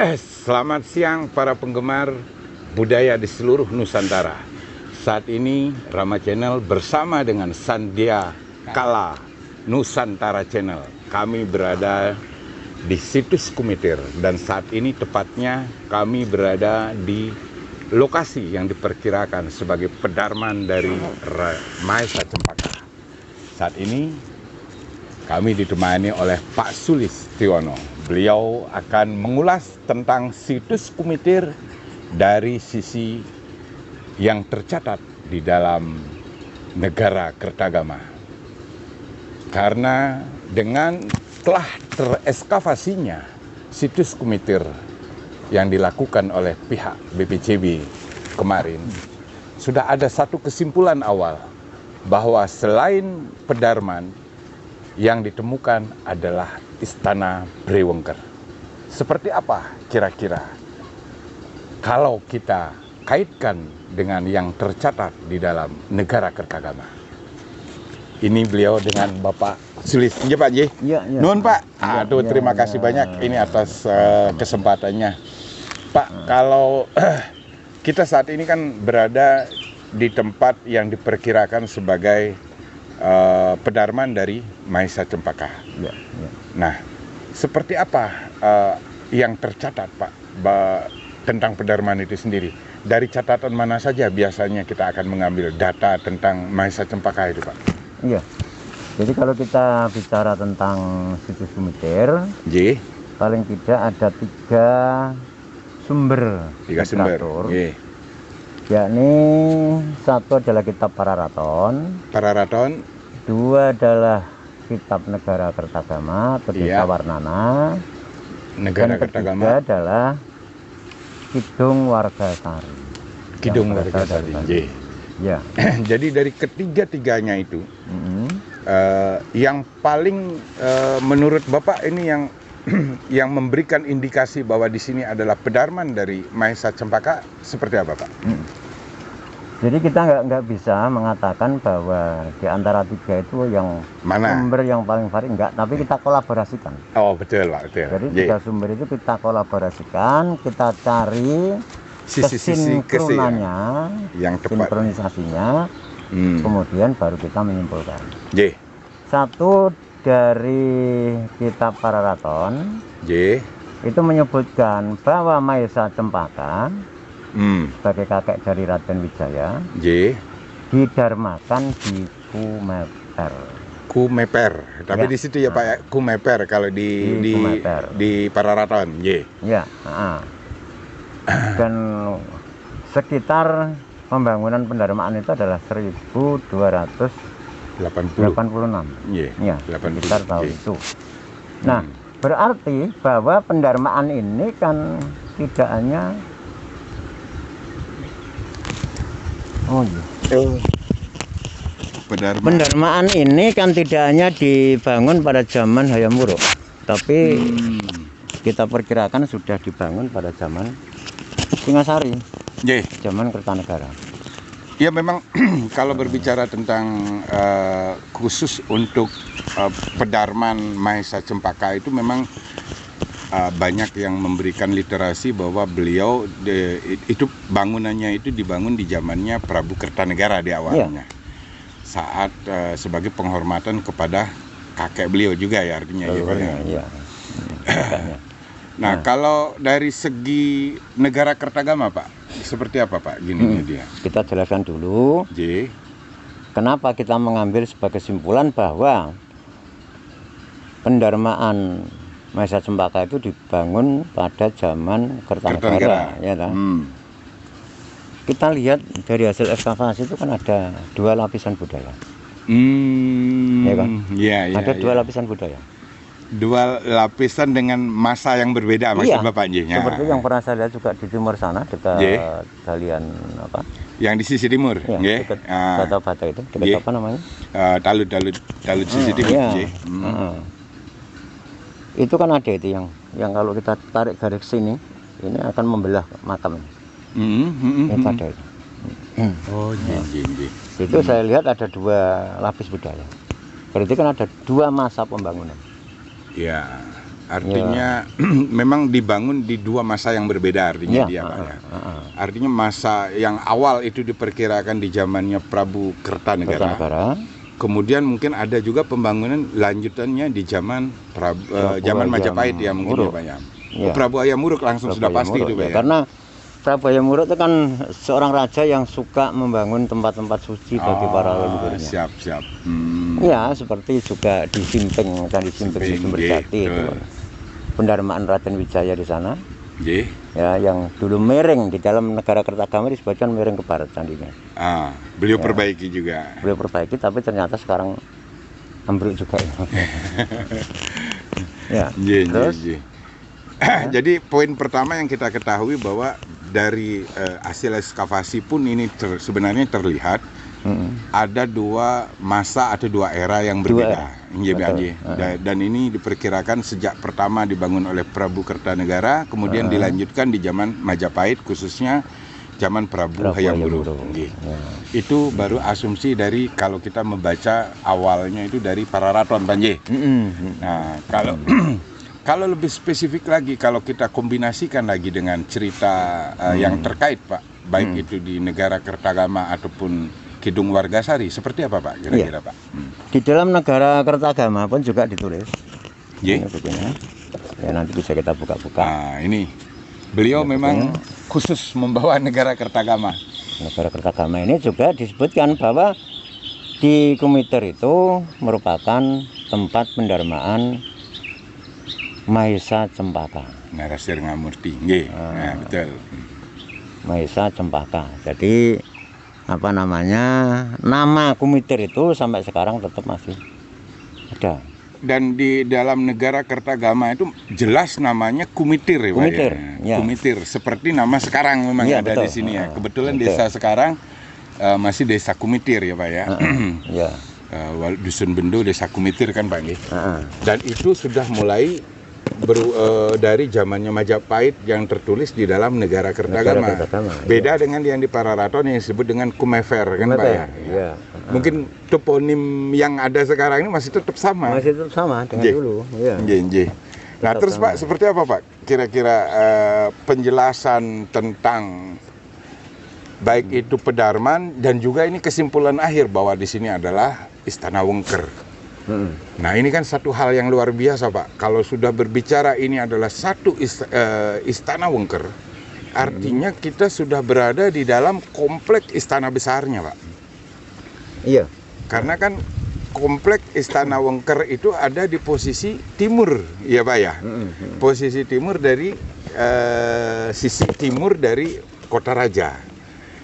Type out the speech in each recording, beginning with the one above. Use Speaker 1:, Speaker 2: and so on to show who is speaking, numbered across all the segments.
Speaker 1: Selamat siang para penggemar budaya di seluruh Nusantara. Saat ini Rama Channel bersama dengan Sandia Kala Nusantara Channel. Kami berada di situs Kumitir dan saat ini tepatnya kami berada di lokasi yang diperkirakan sebagai pedarman dari Maesa Cempaka. Saat ini kami ditemani oleh Pak Sulistiono. Beliau akan mengulas tentang situs Kumitir dari sisi yang tercatat di dalam negara Kertagama. Karena dengan telah tereskavasinya situs Kumitir yang dilakukan oleh pihak BPCB kemarin, sudah ada satu kesimpulan awal bahwa selain pedarman, yang ditemukan adalah Istana Brewengker. Seperti apa kira-kira kalau kita kaitkan dengan yang tercatat di dalam negara Kertagama? Ini beliau dengan Bapak Sulis. Ya Pak J.
Speaker 2: Ya.
Speaker 1: Nuhun Pak. Aduh, terima kasih banyak ini atas kesempatannya. Pak, kalau kita saat ini kan berada di tempat yang diperkirakan sebagai pedarman dari Maesa Cempaka. Ya. Nah, seperti apa yang tercatat Pak tentang pedarman itu sendiri? Dari catatan mana saja biasanya kita akan mengambil data tentang Maesa Cempaka itu Pak?
Speaker 2: Iya. Jadi kalau kita bicara tentang situs Kumitir, paling tidak ada tiga sumber. Yakni satu adalah kitab Pararaton, dua adalah kitab Negara Kertagama atau Desa Warnana,
Speaker 1: Negara
Speaker 2: dan
Speaker 1: Kertagama
Speaker 2: ketiga adalah Kidung Wargasari.
Speaker 1: Kidung Wargasari.
Speaker 2: Ya.
Speaker 1: Jadi dari ketiga-tiganya itu, yang paling menurut Bapak ini yang memberikan indikasi bahwa di sini adalah pedarman dari Maesa Cempaka seperti apa Pak?
Speaker 2: Jadi kita nggak bisa mengatakan bahwa di antara tiga itu yang mana sumber yang paling valid, enggak, tapi kita kolaborasikan.
Speaker 1: Oh betul Pak, betul.
Speaker 2: Jadi tiga sumber itu kita kolaborasikan, kita cari
Speaker 1: sisi-sisi
Speaker 2: kesinkronannya,
Speaker 1: yang tepat,
Speaker 2: sinkronisasinya, kemudian baru kita menyimpulkan. Satu dari kitab Pararaton itu menyebutkan bahwa Maesa Cempaka sebagai kakek dari Raden Wijaya didarmakan di Kumeper. Tapi di situ ya Pak ya, Kumeper kalau di Pararaton. Dan sekitar pembangunan pendarmaan itu adalah 1286. Sekitar tahun itu. Nah, berarti bahwa pendarmaan ini kan tidak hanya pendarmaan ini kan tidak hanya dibangun pada zaman Hayam Wuruk, tapi kita perkirakan sudah dibangun pada zaman Singasari, zaman Kertanegara.
Speaker 1: Ya memang kalau berbicara tentang khusus untuk pedarman Maesa Cempaka itu memang banyak yang memberikan literasi bahwa beliau itu bangunannya itu dibangun di zamannya Prabu Kertanegara di awalnya. Saat sebagai penghormatan kepada kakek beliau juga ya artinya ya. Nah, kalau dari segi negara Kertagama Pak, seperti apa Pak? Gini dia.
Speaker 2: Kita jelaskan dulu. Kenapa kita mengambil sebagai kesimpulan bahwa pendarmaan Maesa Cempaka itu dibangun pada zaman Kertanegara. Kita lihat dari hasil ekskavasi itu kan ada dua lapisan budaya. Ada dua lapisan budaya.
Speaker 1: Dua lapisan dengan masa yang berbeda maksud Bapak
Speaker 2: seperti yang pernah saya lihat juga di timur sana dekat galian apa?
Speaker 1: Yang di sisi timur,
Speaker 2: dekat bata-bata itu, dekat apa namanya?
Speaker 1: Talut sisi timur.
Speaker 2: Itu kan ada itu yang kalau kita tarik garis sini, ini akan membelah makam. Itu ada itu. Itu saya lihat ada dua lapis budaya. Berarti kan ada dua masa pembangunan.
Speaker 1: Artinya memang dibangun di dua masa yang berbeda artinya dia Pak ya. Artinya masa yang awal itu diperkirakan di zamannya Prabu Kertanegara. Kemudian mungkin ada juga pembangunan lanjutannya di zaman zaman Majapahit ya mungkin ya Pak ya. Prabu Hayam Wuruk langsung sudah pasti itu Pak ya.
Speaker 2: Karena Prabu Hayam Wuruk itu kan seorang raja yang suka membangun tempat-tempat suci bagi para leluhurnya.
Speaker 1: Siap.
Speaker 2: Ya, seperti juga di Simping, kan di Simping Sumberjati itu. Pendarmaan Raden Wijaya di sana. Ya, yang dulu miring di dalam negara Kertagama disebutkan miring ke barat candinya.
Speaker 1: Beliau perbaiki juga.
Speaker 2: Beliau perbaiki, tapi ternyata sekarang ambruk juga. Ya. Terus.
Speaker 1: Jadi poin pertama yang kita ketahui bahwa dari hasil ekskavasi pun ini sebenarnya terlihat ada dua masa atau dua era yang berbeda. Dan ini diperkirakan sejak pertama dibangun oleh Prabu Kertanegara, kemudian dilanjutkan di zaman Majapahit, khususnya zaman Prabu Hayam Wuruk. Itu baru asumsi dari kalau kita membaca awalnya itu dari para raton Panji. Nah, kalau lebih spesifik lagi, kalau kita kombinasikan lagi dengan cerita yang terkait Pak, baik itu di negara Kertagama ataupun Kidung Wargasari, seperti apa Pak kira-kira Pak?
Speaker 2: Di dalam negara Kertagama pun juga ditulis. Ini begini. Ya, nanti bisa kita buka-buka.
Speaker 1: Nah, ini beliau memang khusus membawa negara Kertagama.
Speaker 2: Negara Kertagama ini juga disebutkan bahwa di Kumiter itu merupakan tempat pendarmaan Mahesa Cempaka.
Speaker 1: Narasir Ngamurti. Nah, betul.
Speaker 2: Mahesa Cempaka. Jadi nama Kumiter itu sampai sekarang tetap masih ada.
Speaker 1: Dan di dalam negara Kertagama itu jelas namanya Kumitir ya Pak ya? Kumitir, seperti nama sekarang memang ada di sini ya. Kebetulan desa sekarang masih desa Kumitir ya Pak ya. Dusun Bendo desa Kumitir kan Pak. Dan itu sudah mulai dari zamannya Majapahit yang tertulis di dalam negara Kertagama. Beda dengan yang di Pararaton yang disebut dengan Kumefer kan Pak ya. Mungkin toponim yang ada sekarang ini masih tetap sama.
Speaker 2: Masih tetap sama dengan dulu.
Speaker 1: Nah, terus Pak, seperti apa Pak kira-kira penjelasan tentang baik itu pedarman dan juga ini kesimpulan akhir bahwa di sini adalah Istana Wengker. Nah, ini kan satu hal yang luar biasa Pak. Kalau sudah berbicara ini adalah satu Istana Wengker, artinya kita sudah berada di dalam komplek istana besarnya Pak.
Speaker 2: Iya.
Speaker 1: Karena kan komplek Istana Wengker itu ada di posisi timur, ya Pak ya. Posisi timur dari sisi timur dari Kota Raja.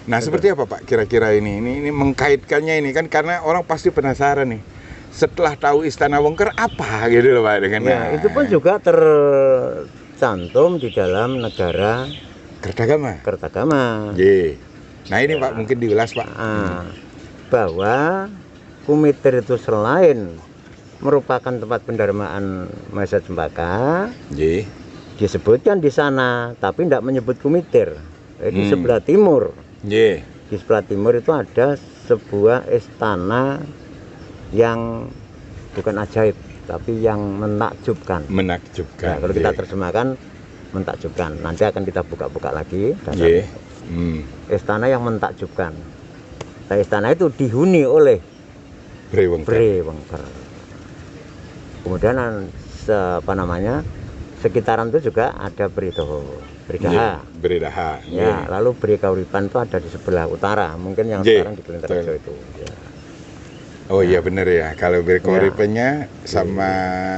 Speaker 1: Nah, seperti apa Pak kira-kira ini mengkaitkannya ini kan, karena orang pasti penasaran nih. Setelah tahu Istana Wengker apa gitu loh Pak dengan
Speaker 2: itu pun juga tercantum di dalam negara Kertagama.
Speaker 1: Nah, ini Pak mungkin diulas Pak.
Speaker 2: Bahwa Kumiter itu selain merupakan tempat pendarmaan Mahesa Cempaka, disebutkan di sana, tapi tidak menyebut Kumiter. Di sebelah timur. Di sebelah timur itu ada sebuah istana yang bukan ajaib, tapi yang menakjubkan.
Speaker 1: Nah,
Speaker 2: kalau kita terjemahkan mentakjubkan. Nanti akan kita buka-buka lagi. Istana yang mentakjubkan. Nah, istana itu dihuni oleh Bre Wengker. Kemudian sekitaran itu juga ada Bredaha. Lalu Bre Kauripan itu ada di sebelah utara, mungkin yang sekarang di Kelinterjo itu.
Speaker 1: Iya benar ya. Kalau Bre Kauripannya sama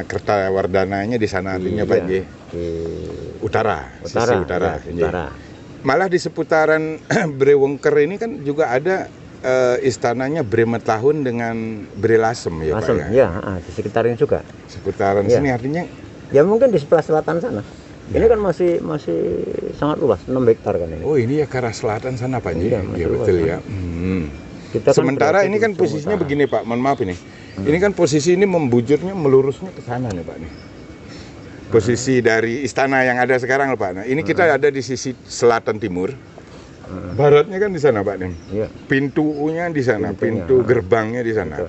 Speaker 1: Kertawardananya di sana artinya Pak di utara. Malah di seputaran Bre Wengker ini kan juga ada istananya Bre Metahun dengan Bre Lasem ya Pak ya.
Speaker 2: Di sekitarnya juga.
Speaker 1: Seputaran sini artinya
Speaker 2: ya mungkin di sebelah selatan sana. Ini kan masih sangat luas, 6 hektar kan ini.
Speaker 1: Oh, ini ya ke arah selatan sana Pak. Iya betul ya. Sementara ini kan posisinya begini Pak, mohon maaf ini. Ini kan posisi ini membujurnya, melurusnya ke sana nih Pak nih. Posisi dari istana yang ada sekarang Pak. Nah, ini kita ada di sisi selatan timur. Baratnya kan di sana Pak nih. Pintunya di sana, pintu gerbangnya di sana.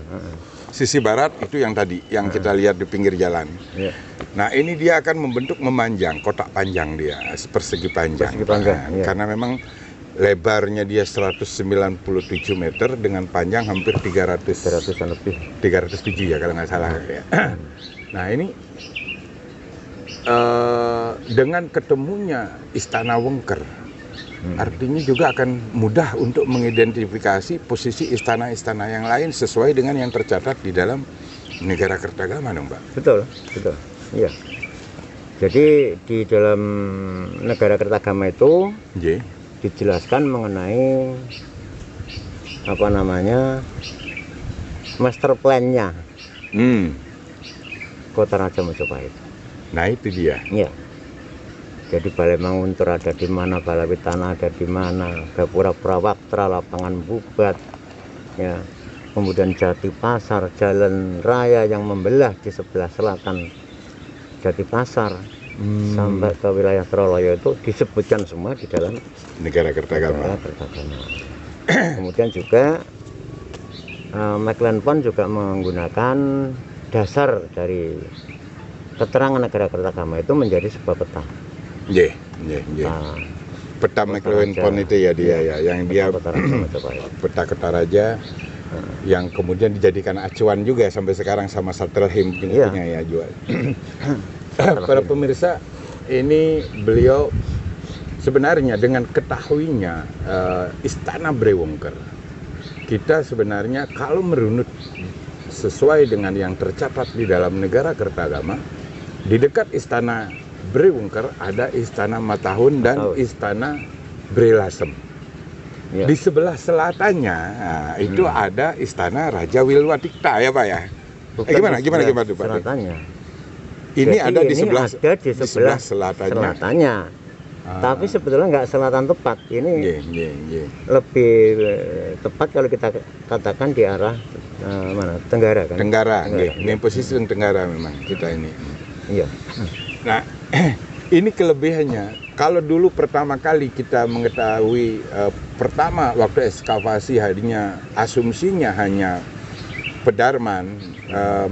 Speaker 1: Sisi barat itu yang tadi, yang kita lihat di pinggir jalan.
Speaker 2: Iya.
Speaker 1: Nah, ini dia akan membentuk memanjang, kotak panjang dia, persegi panjang.
Speaker 2: Persegi panjang, iya.
Speaker 1: Karena memang lebarnya dia 197 meter dengan panjang hampir
Speaker 2: 300-an lebih.
Speaker 1: 307 ya kalau nggak salah. Ya. Nah, ini dengan ketemunya Istana Wengker, artinya juga akan mudah untuk mengidentifikasi posisi istana-istana yang lain sesuai dengan yang tercatat di dalam negara Kertagama dong, Pak?
Speaker 2: Betul, betul. Iya. Jadi di dalam negara Kertagama itu dijelaskan mengenai apa namanya master plan-nya Kota Raja Majapahit.
Speaker 1: Nah, itu dia.
Speaker 2: Iya. Jadi Balai Manguntur ada di mana, Balai Tanah ada di mana, Gapura Prawaktra, Lapangan Bubat, ya. Kemudian Jati Pasar, jalan raya yang membelah di sebelah selatan Jati Pasar sampai ke wilayah Troloyo itu disebutkan semua di dalam
Speaker 1: negara Kertagama.
Speaker 2: Kemudian juga McLean juga menggunakan dasar dari keterangan negara Kertagama itu menjadi sebuah peta.
Speaker 1: Peta McLean itu ya dia ya, yang dia peta Kertaraja yang kemudian dijadikan acuan juga sampai sekarang sama Satralhim punya ya jual. Para pemirsa, ini beliau sebenarnya dengan ketahuinya Istana Brewongker, kita sebenarnya kalau merunut sesuai dengan yang tercatat di dalam negara Kertagama, di dekat Istana Brewongker ada Istana Matahun dan Istana Brelasem. Ya. Di sebelah selatannya itu ada Istana Raja Wilwatikta ya, Pak ya. Gimana tuh, Pak? Selatannya. Ini jadi ada di sebelah selatannya. Tapi sebetulnya nggak selatan tepat. Ini lebih tepat kalau kita katakan di arah mana? Tenggara kan? Tenggara. Ini posisi Tenggara memang kita ini. Iya. Nah, ini kelebihannya. Kalau dulu pertama kali kita mengetahui pertama waktu ekskavasi hadinya asumsinya hanya Pedarman,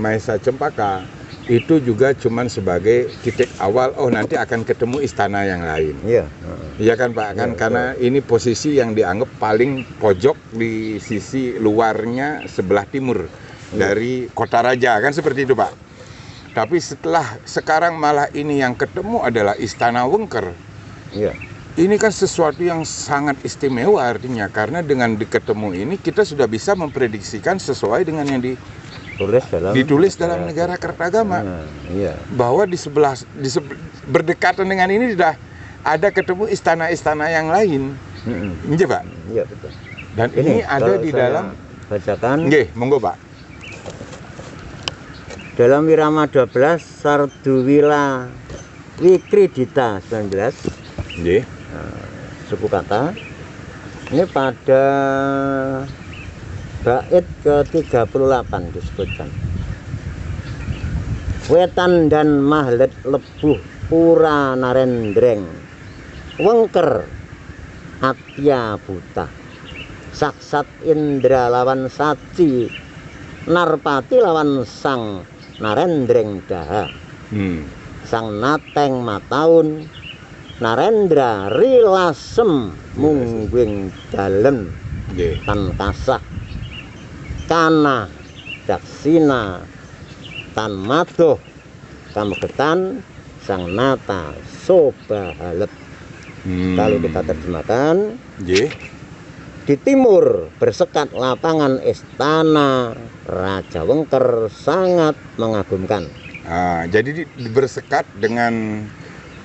Speaker 1: Maesa Cempaka, itu juga cuman sebagai titik awal. Oh, nanti akan ketemu istana yang lain. Iya. Iya kan, Pak? Kan karena ini posisi yang dianggap paling pojok di sisi luarnya sebelah timur dari Kota Raja, kan seperti itu, Pak. Tapi setelah sekarang malah ini yang ketemu adalah Istana Wengker. Iya. Ini kan sesuatu yang sangat istimewa artinya, karena dengan diketemu ini kita sudah bisa memprediksikan sesuai dengan yang ditulis dalam negara Kertagama. Iya. Bahwa berdekatan dengan ini sudah ada ketemu istana-istana yang lain. Iya, Pak? Iya, betul. Dan ini ada di dalam bacakan. Nggih, monggo, Pak. Dalam Wirama 12 Sarduwila Wikridita 19 suku kata ini pada bait ke-38 disebutkan Wetan dan Mahlet Lebuh Pura Narendreng Wengker Atya Buta Saksat Indra lawan Saci Narpati lawan Sang Narendreng Daha Sang Nateng Mataun Narendra Rilasem Munggwing Dalem Tan Kasah Kana Daksina Tan Madoh Kamegetan Sang Nata Sobahalep. Kalau kita terjemahkan, di timur bersekat lapangan istana Raja Wengker sangat mengagumkan. Jadi bersekat dengan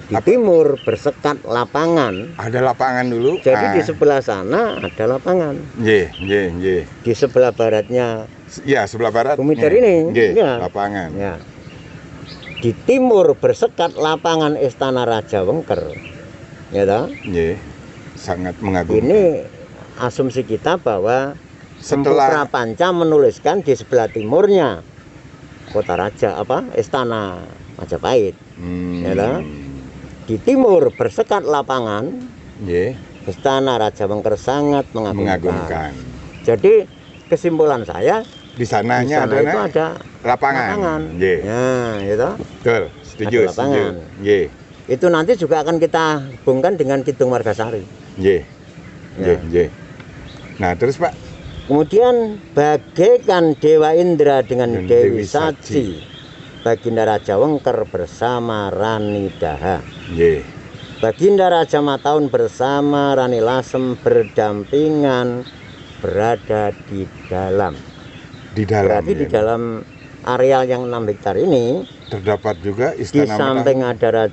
Speaker 1: di timur bersekat lapangan. Ada lapangan dulu. Jadi di sebelah sana ada lapangan. Di sebelah baratnya. Ya, sebelah barat. Kumiter ini. Lapangan. Ya. Di timur bersekat lapangan istana Raja Wengker. Ya toh? Sangat mengagumkan. Ini asumsi kita bahwa setelah Panca menuliskan di sebelah timurnya Kota Raja Istana Majapahit. Ya toh? Di timur bersekat lapangan, Istana Raja Wengker sangat mengagumkan. Jadi kesimpulan saya Di sananya
Speaker 2: sana itu
Speaker 1: ada
Speaker 2: ada
Speaker 1: lapangan. Nggih.
Speaker 2: Ya, gitu.
Speaker 1: Betul, setuju,
Speaker 2: Ada
Speaker 1: setuju.
Speaker 2: lapangan.
Speaker 1: Nggih.
Speaker 2: Itu nanti juga akan kita hubungkan dengan Kidung Margasari.
Speaker 1: Nggih.
Speaker 2: Ya.
Speaker 1: Nggih, nggih. Nah, terus Pak,
Speaker 2: Kemudian bagaikan Dewa Indra dengan
Speaker 1: Dan
Speaker 2: Dewi
Speaker 1: Dewi
Speaker 2: Saji, Baginda Raja Wengker bersama Rani Daha.
Speaker 1: nggih.
Speaker 2: Baginda Raja Mataun bersama Rani Lasem berdampingan berada di dalam.
Speaker 1: Di dalam.
Speaker 2: Berarti di dalam areal yang 6 hektar ini
Speaker 1: terdapat juga
Speaker 2: di
Speaker 1: istana
Speaker 2: samping ada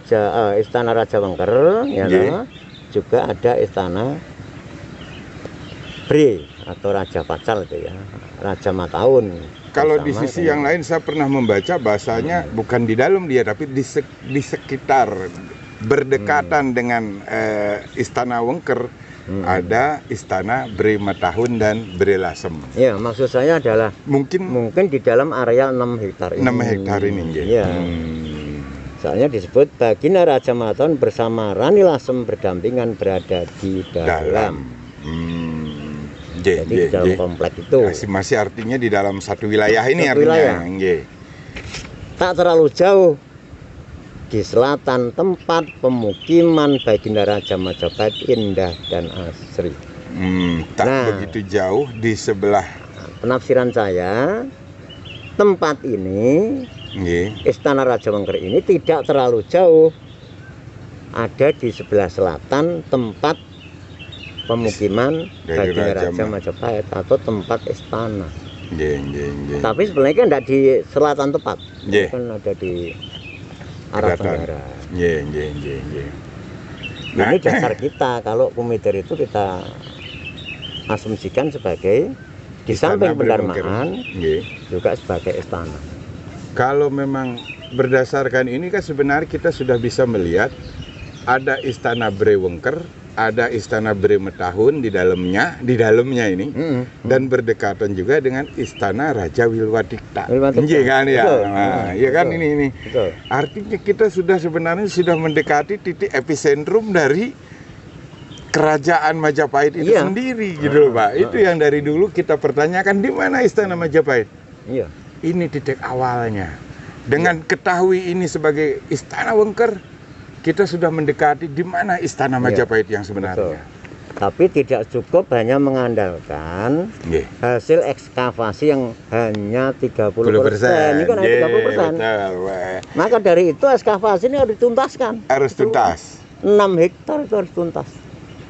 Speaker 2: istana Raja Wengker, ya
Speaker 1: Nggih.
Speaker 2: toh, juga ada istana Bre atau Raja Pacal itu ya, Raja Mataun.
Speaker 1: Kalau di
Speaker 2: bersama
Speaker 1: sisi
Speaker 2: dengan-
Speaker 1: yang lain saya pernah membaca bahasanya bukan di dalam dia tapi di sekitar berdekatan dengan istana Wengker ada istana Bre Matahun dan Bre Lasem.
Speaker 2: Ya, maksud saya adalah
Speaker 1: Mungkin
Speaker 2: mungkin di dalam area 6 hektar ini.
Speaker 1: 6 hektar ini nggih.
Speaker 2: Iya. Soalnya disebut Baginda Raja Mataun bersama Rani Lasem berdampingan berada di dalam.
Speaker 1: Nggih,
Speaker 2: Jadi
Speaker 1: nggih,
Speaker 2: di dalam
Speaker 1: nggih.
Speaker 2: komplek itu.
Speaker 1: Masih artinya di dalam satu wilayah ini
Speaker 2: Satu
Speaker 1: artinya.
Speaker 2: wilayah.
Speaker 1: Nggih.
Speaker 2: Tak terlalu jauh di selatan tempat pemukiman Baginda Raja Majapahit indah dan asri.
Speaker 1: Tak
Speaker 2: Nah.
Speaker 1: begitu jauh di sebelah
Speaker 2: Penafsiran saya, tempat ini,
Speaker 1: nggih.
Speaker 2: Istana Raja Wengker ini tidak terlalu jauh, ada di sebelah selatan tempat pemukiman
Speaker 1: Dari
Speaker 2: Baginda
Speaker 1: Raja
Speaker 2: Raja Majapahit atau tempat istana.
Speaker 1: Nggih, nggih, nggih.
Speaker 2: Tapi sebenarnya kan tidak di selatan tepat,
Speaker 1: Nggih.
Speaker 2: kan ada di arah
Speaker 1: Selatan.
Speaker 2: tenggara.
Speaker 1: Nggih, nggih, nggih, nggih.
Speaker 2: Ini dasar kita, kalau Kumiter itu kita asumsikan sebagai di samping
Speaker 1: Bre Wengker.
Speaker 2: pendarmaan
Speaker 1: Nggih.
Speaker 2: juga sebagai istana.
Speaker 1: Kalau memang berdasarkan ini kan sebenarnya kita sudah bisa melihat ada istana Bre Wengker, ada istana Bre Matahun di dalamnya ini. Dan berdekatan juga dengan istana Raja Wilwadikta.
Speaker 2: Wilwadikta.
Speaker 1: Nggih kan ya.
Speaker 2: Betul.
Speaker 1: Nah, iya kan
Speaker 2: Betul.
Speaker 1: ini.
Speaker 2: Betul.
Speaker 1: Artinya kita sebenarnya sudah mendekati titik epicentrum dari kerajaan Majapahit itu
Speaker 2: Iya.
Speaker 1: sendiri gitu loh, Pak. Itu yang dari dulu kita pertanyakan di mana istana Majapahit.
Speaker 2: Iya.
Speaker 1: Ini titik awalnya. Dengan ketahui ini sebagai istana Wengker, kita sudah mendekati di mana istana Majapahit yang sebenarnya.
Speaker 2: Tapi tidak cukup hanya mengandalkan
Speaker 1: Nggih.
Speaker 2: hasil ekskavasi yang hanya 30%.
Speaker 1: 10%.
Speaker 2: Ini kan hanya 30%.
Speaker 1: Betul, Pak.
Speaker 2: Maka dari itu ekskavasi ini harus dituntaskan.
Speaker 1: Harus tuntas.
Speaker 2: 6 hektar itu harus tuntas.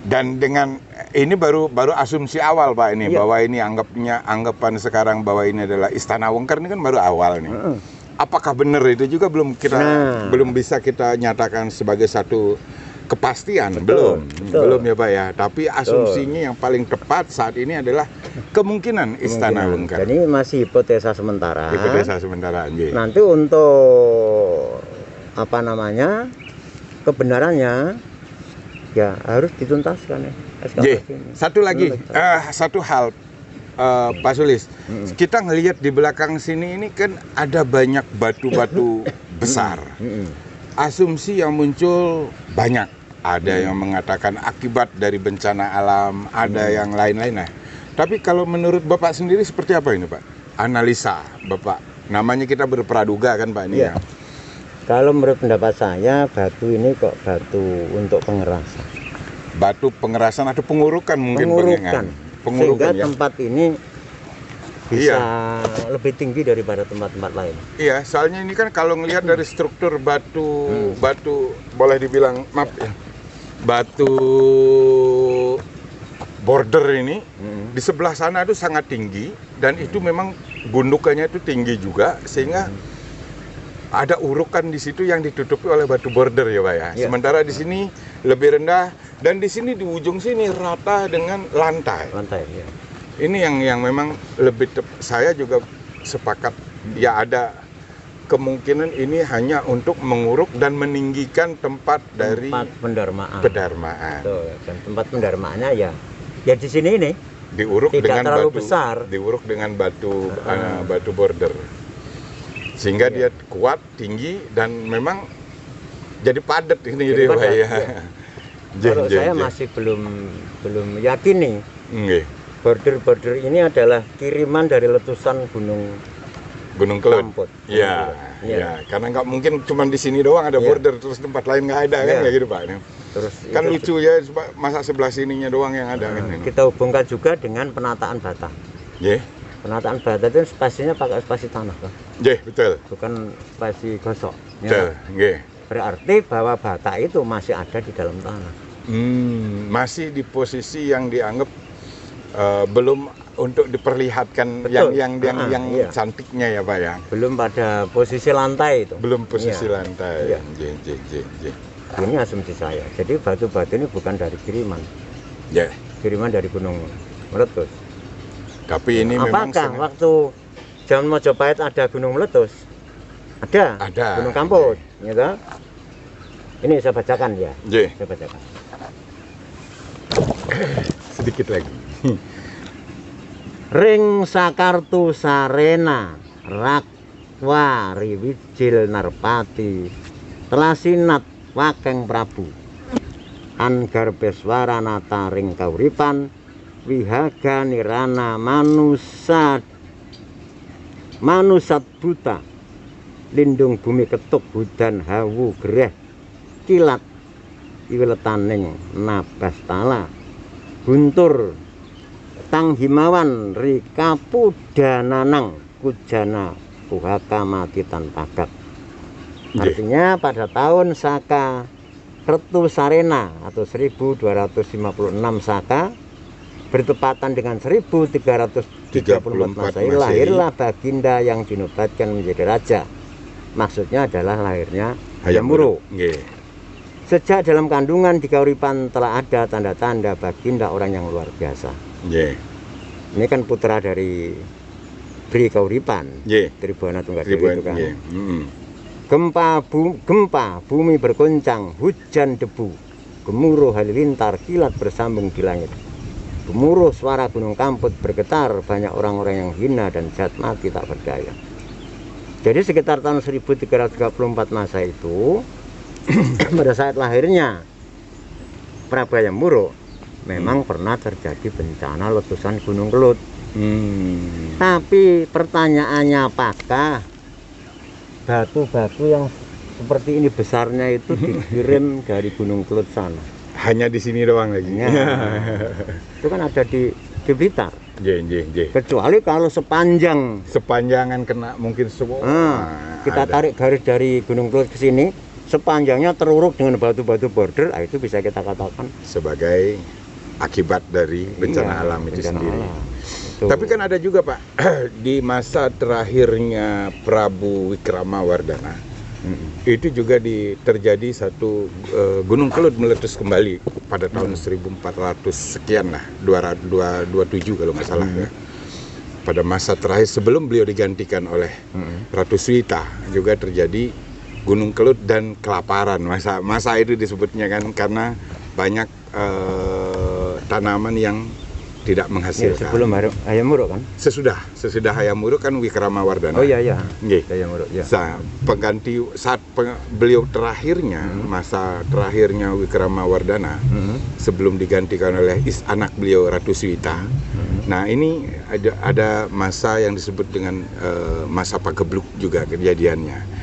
Speaker 1: Dan dengan ini baru asumsi awal, Pak, ini
Speaker 2: Iya.
Speaker 1: bahwa ini anggapan sekarang bahwa ini adalah istana Wengker ini kan baru awal nih. Apakah benar itu juga belum bisa kita nyatakan sebagai satu kepastian.
Speaker 2: Betul.
Speaker 1: Belum ya, Pak ya. Tapi asumsinya yang paling tepat saat ini adalah kemungkinan istana Wengker.
Speaker 2: Jadi masih hipotesa sementara.
Speaker 1: Hipotesa sementara, nggih.
Speaker 2: Nanti untuk kebenarannya ya harus dituntaskan ya.
Speaker 1: Nggih.
Speaker 2: ekskavasi ini.
Speaker 1: Satu lagi, satu hal, Pak Sulis, kita ngelihat di belakang sini ini kan ada banyak batu-batu besar. Asumsi yang muncul banyak. Ada yang mengatakan akibat dari bencana alam, ada yang lain-lain. Nah, tapi kalau menurut Bapak sendiri seperti apa ini, Pak? Analisa Bapak. Namanya kita berpraduga kan, Pak, ini
Speaker 2: Iya.
Speaker 1: ya.
Speaker 2: Kalau menurut pendapat saya batu ini kok batu untuk pengerasan.
Speaker 1: Batu pengerasan atau pengurukan mungkin
Speaker 2: Pengurukan.
Speaker 1: Pengurukan
Speaker 2: Sehingga
Speaker 1: ya.
Speaker 2: tempat ini bisa lebih tinggi daripada tempat-tempat lain.
Speaker 1: Iya, soalnya ini kan kalau ngelihat dari struktur batu boleh dibilang maaf ya, batu border ini di sebelah sana itu sangat tinggi dan itu memang gundukannya itu tinggi juga sehingga ada urukan di situ yang ditutupi oleh batu border ya, Pak ya.
Speaker 2: Iya.
Speaker 1: Sementara di sini lebih rendah dan di sini di ujung sini rata dengan lantai.
Speaker 2: Lantai ya.
Speaker 1: Ini yang memang lebih saya juga sepakat ya ada kemungkinan ini hanya untuk menguruk dan meninggikan tempat dari
Speaker 2: Tempat pendarmaan.
Speaker 1: pedarmaan.
Speaker 2: Betul. Dan tempat pendarmaannya ya di sini ini.
Speaker 1: Diuruk
Speaker 2: Tidak
Speaker 1: dengan
Speaker 2: terlalu
Speaker 1: batu
Speaker 2: besar.
Speaker 1: diuruk dengan batu batu border. Sehingga dia kuat, tinggi dan memang jadi padat ini
Speaker 2: Jadi
Speaker 1: dia, Pak
Speaker 2: padat,
Speaker 1: ya.
Speaker 2: iya. Kalau saya masih belum yakin nih.
Speaker 1: Nggih.
Speaker 2: Border-border ini adalah kiriman dari letusan Gunung
Speaker 1: Kelut.
Speaker 2: Kamput.
Speaker 1: Iya,
Speaker 2: Iya.
Speaker 1: iya. Karena nggak mungkin cuma di sini doang ada
Speaker 2: Iya.
Speaker 1: border, terus tempat lain nggak ada kan,
Speaker 2: Iya.
Speaker 1: kayak gitu Pak.
Speaker 2: Terus
Speaker 1: Kan
Speaker 2: itu
Speaker 1: lucu ya, masa sebelah sininya doang yang ada kan.
Speaker 2: kita hubungkan juga dengan penataan bata.
Speaker 1: Ye,
Speaker 2: Penataan bata itu spasinya pakai spasi tanah, kan?
Speaker 1: ye, betul.
Speaker 2: Bukan spasi gosok.
Speaker 1: Betul, ye.
Speaker 2: Berarti bahwa bata itu masih ada di dalam tanah.
Speaker 1: Masih di posisi yang dianggap belum untuk diperlihatkan
Speaker 2: Betul.
Speaker 1: yang
Speaker 2: Iya.
Speaker 1: cantiknya ya Pak ya.
Speaker 2: Belum pada posisi lantai itu.
Speaker 1: Belum posisi
Speaker 2: Iya.
Speaker 1: lantai.
Speaker 2: Iya.
Speaker 1: Je.
Speaker 2: Ini asumsi saya. Jadi batu-batu ini bukan dari kiriman.
Speaker 1: Ya.
Speaker 2: Kiriman dari gunung meletus.
Speaker 1: Tapi ini memang
Speaker 2: Apakah waktu zaman Mojopahit ada gunung meletus? Ada.
Speaker 1: Ada.
Speaker 2: Gunung Kamput, gitu. Ini saya bacakan ya.
Speaker 1: Je,
Speaker 2: Saya bacakan.
Speaker 1: sedikit lagi.
Speaker 2: Ring Sakartu Sarena Rakwa Riwijil Narpati Telasinat Wakeng Prabu Anggar Beswara Nata Ring Kauripan Wihaga Nirana Manusat Buta Lindung Bumi Ketuk Hudan Hawu Gereh Kilat Iweletaning Nabastala Guntur Tang Himawan Rika Pudananang Kujana Puhaka Mati Tanpa Gak. Artinya pada tahun Saka Kertu Sarena atau 1256 Saka bertepatan dengan 1334 Masehi lahirlah Baginda yang dinobatkan menjadi raja. Maksudnya adalah lahirnya Hayam Wuruk. Sejak dalam kandungan di Kauripan telah ada tanda-tanda Baginda orang yang luar biasa. Ini kan putra dari Bri Kauripan, Tribhuwana Tunggadewi itu kan. Gempa bumi bergoncang, hujan debu, gemuruh halilintar, kilat bersambung di langit. Gemuruh suara Gunung Kamput bergetar, banyak orang-orang yang hina dan jahat mati tak berdaya. Jadi sekitar tahun 1334 masa itu, pada saat lahirnya Prabu Hayam Wuruk, memang pernah terjadi bencana letusan Gunung Kelut. Tapi pertanyaannya, apakah batu-batu yang seperti ini besarnya itu dikirim dari Gunung Kelut sana?
Speaker 1: Hanya di sini doang lagi.
Speaker 2: Ya. Itu kan ada di Blitar.
Speaker 1: Je.
Speaker 2: Kecuali kalau
Speaker 1: Sepanjangan kena mungkin semua.
Speaker 2: Kita tarik garis dari Gunung Kelut ke sini, sepanjangnya teruruk dengan batu-batu border, itu bisa kita katakan
Speaker 1: sebagai akibat dari bencana alam itu
Speaker 2: bencana
Speaker 1: sendiri.
Speaker 2: alam.
Speaker 1: Tapi kan ada juga Pak, di masa terakhirnya Prabu Wikramawardhana, itu juga terjadi satu Gunung Kelut meletus kembali pada tahun 1400 sekian lah, 227 kalau nggak salah ya. Pada masa terakhir sebelum beliau digantikan oleh Ratu Suwita juga terjadi Gunung Kelut dan kelaparan. Masa itu disebutnya kan karena banyak tanaman yang tidak menghasilkan.
Speaker 2: Sebelum Hayam Wuruk kan?
Speaker 1: Sesudah Hayam Wuruk kan Wikramawardhana.
Speaker 2: Oh iya.
Speaker 1: Nggih.
Speaker 2: Hayam Wuruk ya.
Speaker 1: Saat beliau terakhirnya, masa terakhirnya Wikramawardhana, sebelum digantikan oleh anak beliau Ratu Suwita. Nah ini ada masa yang disebut dengan masa pagebluk juga kejadiannya.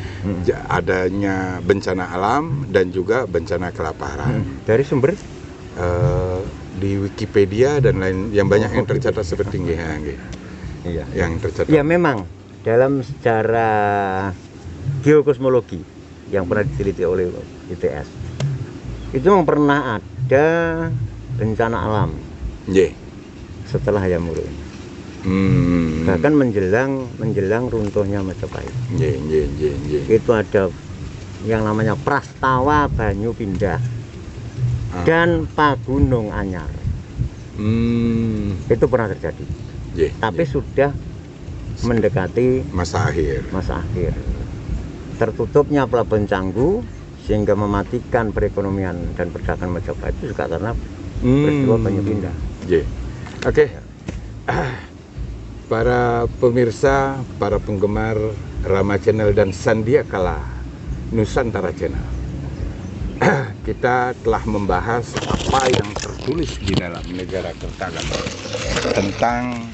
Speaker 1: Adanya bencana alam dan juga bencana kelaparan.
Speaker 2: Dari sumber?
Speaker 1: Di Wikipedia dan lain yang banyak yang tercatat seperti ini.
Speaker 2: Iya.
Speaker 1: Yang tercatat.
Speaker 2: Ya memang dalam sejarah geokosmologi yang pernah diteliti oleh ITS itu memang pernah ada bencana alam setelah Hayam Wuruk ini. Bahkan menjelang runtuhnya Majapahit. Itu ada yang namanya Prastawa Banyu Pindah dan Pagunung Anyar. Itu pernah terjadi. Tapi sudah mendekati
Speaker 1: masa akhir.
Speaker 2: Tertutupnya Pelabuhan Canggu sehingga mematikan perekonomian dan perdagangan Majapahit itu juga karena peristiwa Banyu Pindah.
Speaker 1: Oke. Para pemirsa, para penggemar Rama Channel dan Sandia Kala Nusantara Channel. kita telah membahas apa yang tertulis di dalam Negara Kertaagama tentang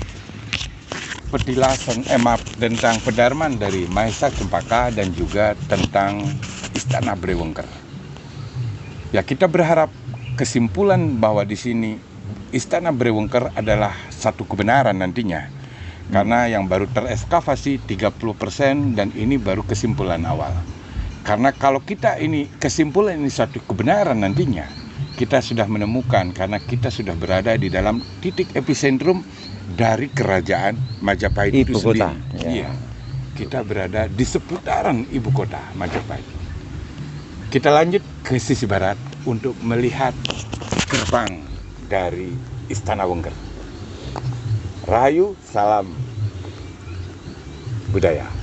Speaker 1: petilasan tentang pedarman dari Mahesa Cempaka dan juga tentang Istana Brewengker. Ya, kita berharap kesimpulan bahwa di sini Istana Brewengker adalah satu kebenaran nantinya. Karena yang baru tereskavasi 30% dan ini baru kesimpulan awal. Karena kalau kita ini kesimpulan ini satu kebenaran nantinya, kita sudah menemukan karena kita sudah berada di dalam titik epicentrum dari kerajaan Majapahit
Speaker 2: ibu
Speaker 1: itu
Speaker 2: kota.
Speaker 1: sendiri. Iya. Kita berada di seputaran ibu kota Majapahit. Kita lanjut ke sisi barat untuk melihat gerbang dari Istana Wengker. Rahayu, salam budaya.